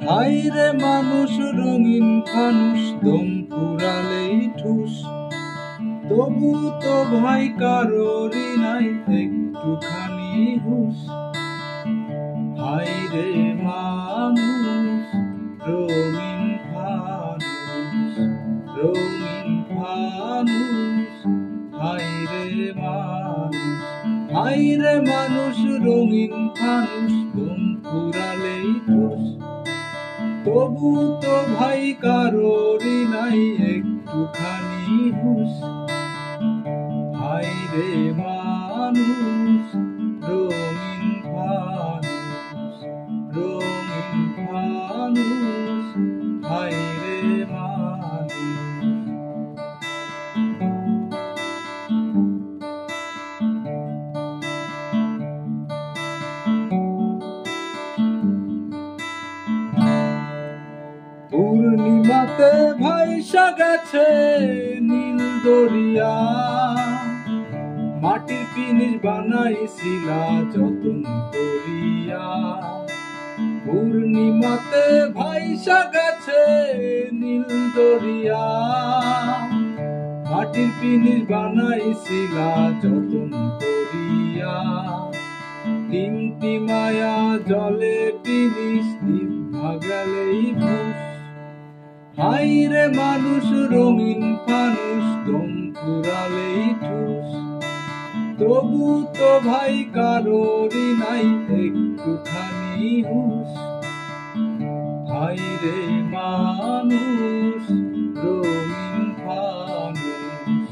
হায়রে মানুষ রঙিন ফানুষ, দম ফুরালেই ঠুস। তবু তো ভাই কারোরই নাই একটুখানি হুঁশ। হায়রে মানুষ রঙিন ফানুষ, রঙিন ফানুষ। হায়রে মানুষ, হায়রে মানুষ রঙিন ফানুষ, দম ফুরালেই ঠুস। তবু তো ভাই কারোরই নাই একটুখানি হুঁশ। হায়রে মানুষ রঙিন ফানুষ, রঙিন ফানুষ। হায়রে মানুষ। পূর্ণিমাতে ভাইসা গেছে নীল দরিয়া, মাটির পিনিস বানাইছিলা যতন করিয়া। পূর্ণিমাতে ভাইসা গেছে নীল দরিয়া, মাটির পিনিস বানাইছিলা যতন করিয়া। টিমটিমায়া জলে পিনিস নিভা গেলেই ভুস। হায়রে মানুষ রঙিন ফানুষ, দম ফুরালেই ঠুস। তবু তো ভাই কারোরই নাই একটুখানি হুঁশ। হায়রে মানুষ রঙিন ফানুষ।